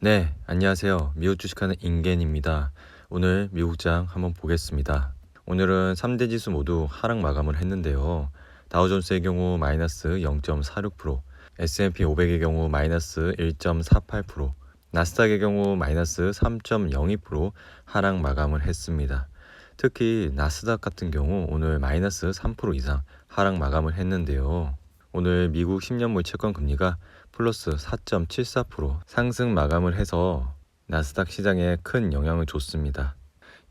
네, 안녕하세요. 미국 주식하는 인겐입니다. 오늘 미국장 한번 보겠습니다. 오늘은 3대 지수 모두 하락 마감을 했는데요. 다우존스의 경우 마이너스 0.46%, S&P 500의 경우 마이너스 1.48%, 나스닥의 경우 마이너스 3.02% 하락 마감을 했습니다. 특히 나스닥 같은 경우 오늘 마이너스 3% 이상 하락 마감을 했는데요. 오늘 미국 10년물 채권 금리가 플러스 4.74% 상승 마감을 해서 나스닥 시장에 큰 영향을 줬습니다.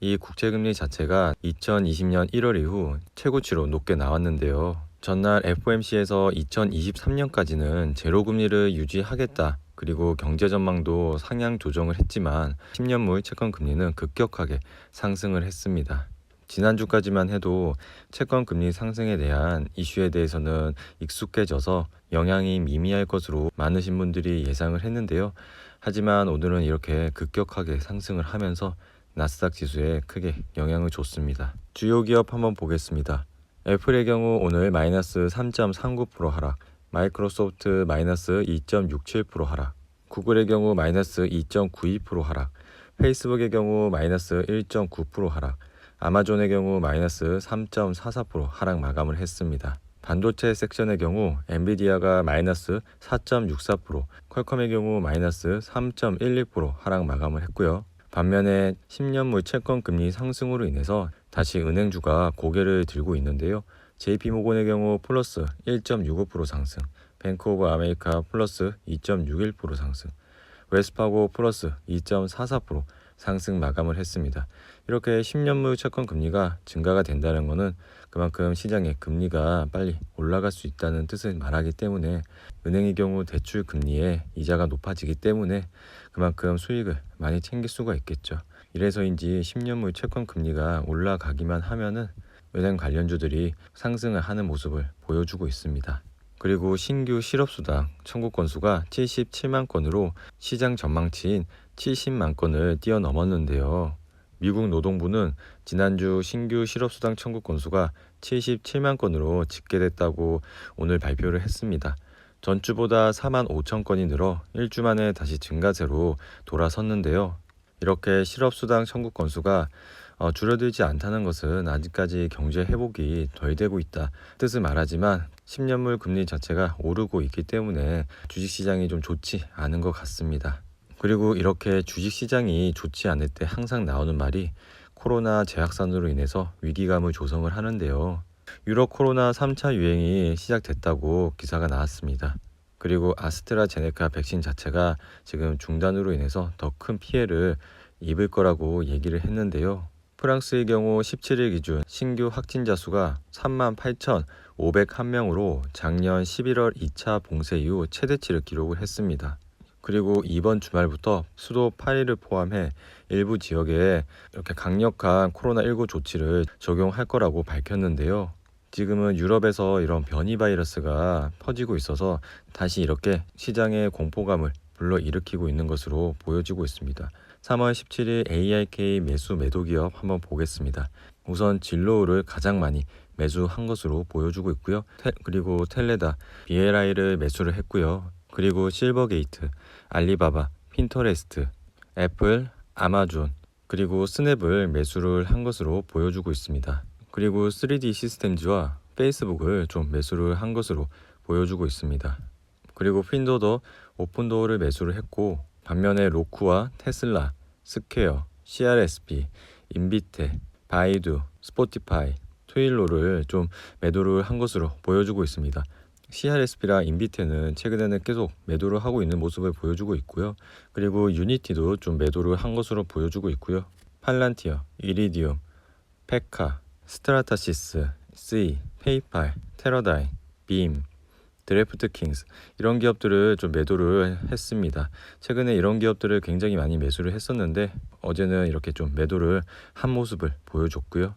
이 국채금리 자체가 2020년 1월 이후 최고치로 높게 나왔는데요. 전날 FOMC에서 2023년까지는 제로금리를 유지하겠다. 그리고 경제 전망도 상향 조정을 했지만 10년물 채권 금리는 급격하게 상승을 했습니다. 지난주까지만 해도 채권 금리 상승에 대한 이슈에 대해서는 익숙해져서 영향이 미미할 것으로 많으신 분들이 예상을 했는데요. 하지만 오늘은 이렇게 급격하게 상승을 하면서 나스닥 지수에 크게 영향을 줬습니다. 주요 기업 한번 보겠습니다. 애플의 경우 오늘 마이너스 3.39% 하락, 마이크로소프트 마이너스 2.67% 하락, 구글의 경우 마이너스 2.92% 하락, 페이스북의 경우 마이너스 1.9% 하락, 아마존의 경우 마이너스 3.44% 하락 마감을 했습니다. 반도체 섹션의 경우 엔비디아가 마이너스 4.64%, 퀄컴의 경우 마이너스 3.12% 하락 마감을 했고요. 반면에 10년물 채권 금리 상승으로 인해서 다시 은행주가 고개를 들고 있는데요. JP모건의 경우 플러스 1.65% 상승, 뱅크 오브 아메리카 플러스 2.61% 상승, 웰스파고 플러스 2.44% 상승 마감을 했습니다. 이렇게 10년물 채권 금리가 증가가 된다는 것은 그만큼 시장의 금리가 빨리 올라갈 수 있다는 뜻을 말하기 때문에 은행의 경우 대출 금리에 이자가 높아지기 때문에 그만큼 수익을 많이 챙길 수가 있겠죠. 이래서인지 10년물 채권 금리가 올라가기만 하면은 은행 관련주들이 상승을 하는 모습을 보여주고 있습니다. 그리고 신규 실업수당 청구 건수가 77만 건으로 시장 전망치인 70만 건을 뛰어넘었는데요. 미국 노동부는 지난주 신규 실업수당 청구 건수가 77만 건으로 집계됐다고 오늘 발표를 했습니다. 전주보다 4만 5천 건이 늘어 일주 만에 다시 증가세로 돌아섰는데요. 이렇게 실업수당 청구 건수가 줄어들지 않다는 것은 아직까지 경제 회복이 덜 되고 있다 뜻을 말하지만 10년물 금리 자체가 오르고 있기 때문에 주식시장이 좀 좋지 않은 것 같습니다. 그리고 이렇게 주식시장이 좋지 않을 때 항상 나오는 말이 코로나 재확산으로 인해서 위기감을 조성을 하는데요. 유럽 코로나 3차 유행이 시작됐다고 기사가 나왔습니다. 그리고 아스트라제네카 백신 자체가 지금 중단으로 인해서 더 큰 피해를 입을 거라고 얘기를 했는데요. 프랑스의 경우 17일 기준 신규 확진자 수가 38,501명으로 작년 11월 2차 봉쇄 이후 최대치를 기록을 했습니다. 그리고 이번 주말부터 수도 파리를 포함해 일부 지역에 이렇게 강력한 코로나19 조치를 적용할 거라고 밝혔는데요. 지금은 유럽에서 이런 변이 바이러스가 퍼지고 있어서 다시 이렇게 시장의 공포감을 불러일으키고 있는 것으로 보여지고 있습니다. 3월 17일 ARK 매수 매도 기업 한번 보겠습니다. 우선 진로우를 가장 많이 매수한 것으로 보여주고 있고요. 그리고 텔레다, BLI를 매수를 했고요. 그리고 실버게이트, 알리바바, 핀터레스트, 애플, 아마존, 그리고 스냅을 매수를 한 것으로 보여주고 있습니다. 그리고 3D 시스템즈와 페이스북을 좀 매수를 한 것으로 보여주고 있습니다. 그리고 핀도더, 오픈도어를 매수를 했고 반면에 로쿠와 테슬라, 스퀘어, CRSP, 인비테, 바이두, 스포티파이, 트윌로를 좀 매도를 한 것으로 보여주고 있습니다. CRSP랑 인비테는 최근에는 계속 매도를 하고 있는 모습을 보여주고 있고요. 그리고 유니티도 좀 매도를 한 것으로 보여주고 있고요. 팔란티어, 이리디움, 페카, 스트라타시스, C, 페이팔, 테러다인, 빔, 드래프트킹스 이런 기업들을 좀 매도를 했습니다. 최근에 이런 기업들을 굉장히 많이 매수를 했었는데 어제는 이렇게 좀 매도를 한 모습을 보여줬고요.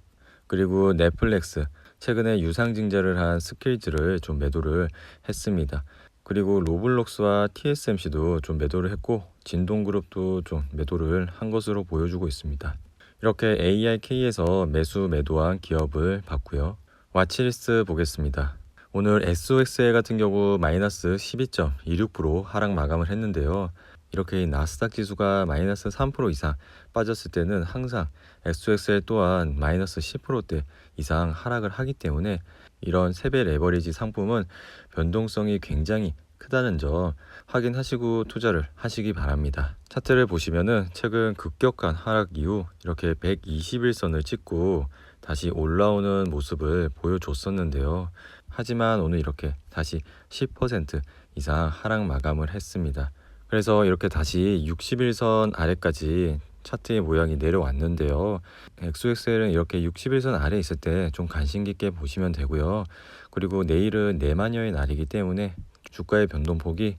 그리고 넷플릭스 최근에 유상증자를 한 스킬즈를 좀 매도를 했습니다. 그리고 로블록스와 TSMC도 좀 매도를 했고 진동그룹도 좀 매도를 한 것으로 보여주고 있습니다. 이렇게 ARK에서 매수 매도한 기업을 봤고요. 와치리스트 보겠습니다. 오늘 SOXL 같은 경우 마이너스 12.26% 하락 마감을 했는데요. 이렇게 나스닥 지수가 마이너스 3% 이상 빠졌을 때는 항상 XXL 또한 마이너스 10%대 이상 하락을 하기 때문에 이런 세배 레버리지 상품은 변동성이 굉장히 크다는 점 확인하시고 투자를 하시기 바랍니다. 차트를 보시면은 최근 급격한 하락 이후 이렇게 121선을 찍고 다시 올라오는 모습을 보여줬었는데요. 하지만 오늘 이렇게 다시 10% 이상 하락 마감을 했습니다. 그래서 이렇게 다시 60일선 아래까지 차트의 모양이 내려왔는데요. XXL은 이렇게 60일선 아래 있을 때 좀 관심 깊게 보시면 되고요. 그리고 내일은 내마녀의 날이기 때문에 주가의 변동폭이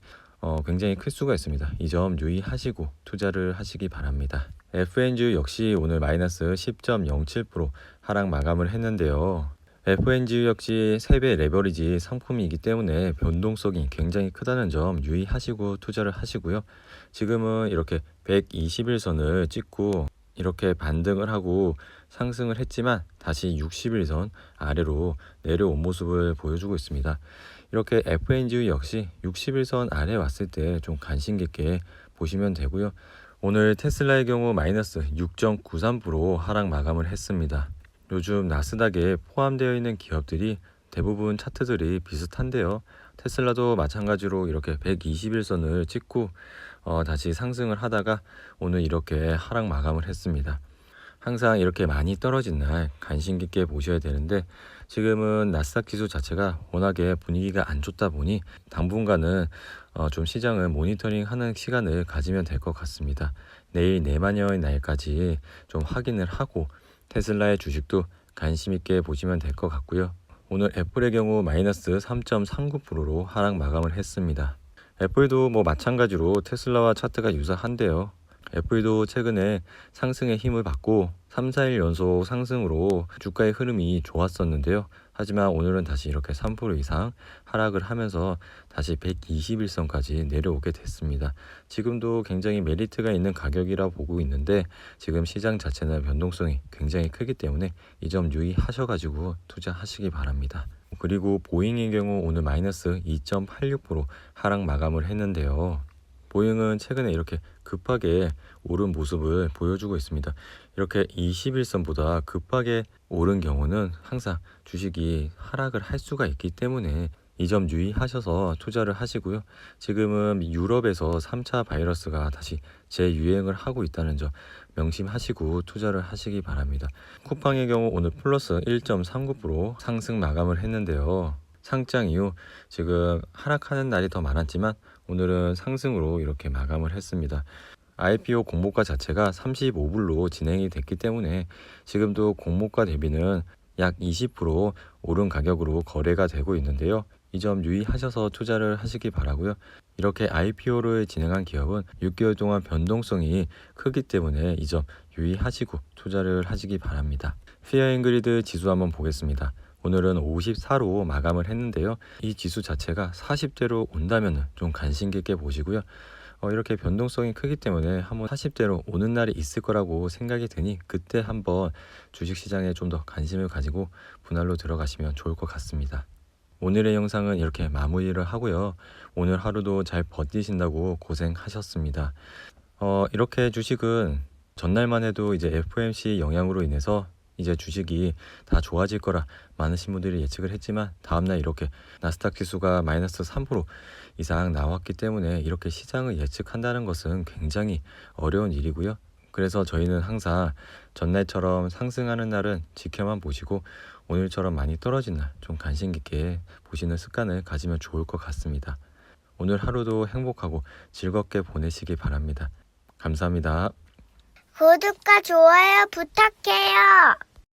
굉장히 클 수가 있습니다. 이 점 유의하시고 투자를 하시기 바랍니다. FNG 역시 오늘 마이너스 10.07% 하락 마감을 했는데요. FNG 역시 세배 레버리지 상품이기 때문에 변동성이 굉장히 크다는 점 유의하시고 투자를 하시고요. 지금은 이렇게 121선을 찍고 이렇게 반등을 하고 상승을 했지만 다시 60일선 아래로 내려온 모습을 보여주고 있습니다. 이렇게 FNG 역시 60일선 아래 왔을 때 좀 관심 깊게 보시면 되고요. 오늘 테슬라의 경우 마이너스 6.93% 하락 마감을 했습니다. 요즘 나스닥에 포함되어 있는 기업들이 대부분 차트들이 비슷한데요. 테슬라도 마찬가지로 이렇게 121선을 찍고 다시 상승을 하다가 오늘 이렇게 하락 마감을 했습니다. 항상 이렇게 많이 떨어진 날 관심 깊게 보셔야 되는데 지금은 나스닥 지수 자체가 워낙에 분위기가 안 좋다 보니 당분간은 좀 시장을 모니터링하는 시간을 가지면 될 것 같습니다. 내일 내마녀의 날까지 좀 확인을 하고 테슬라의 주식도 관심 있게 보시면 될 것 같고요. 오늘 애플의 경우 마이너스 3.39%로 하락 마감을 했습니다. 애플도 마찬가지로 테슬라와 차트가 유사한데요. 애플도 최근에 상승의 힘을 받고 3, 4일 연속 상승으로 주가의 흐름이 좋았었는데요. 하지만 오늘은 다시 이렇게 3% 이상 하락을 하면서 다시 121선까지 내려오게 됐습니다. 지금도 굉장히 메리트가 있는 가격이라 보고 있는데 지금 시장 자체는 변동성이 굉장히 크기 때문에 이 점 유의하셔가지고 투자하시기 바랍니다. 그리고 보잉의 경우 오늘 마이너스 2.86% 하락 마감을 했는데요. 보잉은 최근에 이렇게 급하게 오른 모습을 보여주고 있습니다. 이렇게 21선보다 급하게 오른 경우는 항상 주식이 하락을 할 수가 있기 때문에 이 점 유의하셔서 투자를 하시고요. 지금은 유럽에서 3차 바이러스가 다시 재유행을 하고 있다는 점 명심하시고 투자를 하시기 바랍니다. 쿠팡의 경우 오늘 플러스 1.39% 상승 마감을 했는데요. 상장 이후 지금 하락하는 날이 더 많았지만 오늘은 상승으로 이렇게 마감을 했습니다. IPO 공모가 자체가 35불로 진행이 됐기 때문에 지금도 공모가 대비는 약 20% 오른 가격으로 거래가 되고 있는데요. 이 점 유의하셔서 투자를 하시기 바라고요. 이렇게 IPO를 진행한 기업은 6개월 동안 변동성이 크기 때문에 이 점 유의하시고 투자를 하시기 바랍니다. 피어앤그리드 지수 한번 보겠습니다. 오늘은 54로 마감을 했는데요. 이 지수 자체가 40대로 온다면 좀 관심 깊게 보시고요. 이렇게 변동성이 크기 때문에 한번 40대로 오는 날이 있을 거라고 생각이 드니 그때 한번 주식시장에 좀 더 관심을 가지고 분할로 들어가시면 좋을 것 같습니다. 오늘의 영상은 이렇게 마무리를 하고요. 오늘 하루도 잘 버티신다고 고생하셨습니다. 이렇게 주식은 전날만 해도 이제 FOMC 영향으로 인해서 이제 주식이 다 좋아질 거라 많으신 분들이 예측을 했지만 다음날 이렇게 나스닥 지수가 마이너스 3% 이상 나왔기 때문에 이렇게 시장을 예측한다는 것은 굉장히 어려운 일이고요. 그래서 저희는 항상 전날처럼 상승하는 날은 지켜만 보시고 오늘처럼 많이 떨어진 날 좀 관심 깊게 보시는 습관을 가지면 좋을 것 같습니다. 오늘 하루도 행복하고 즐겁게 보내시기 바랍니다. 감사합니다. 구독과 좋아요 부탁해요.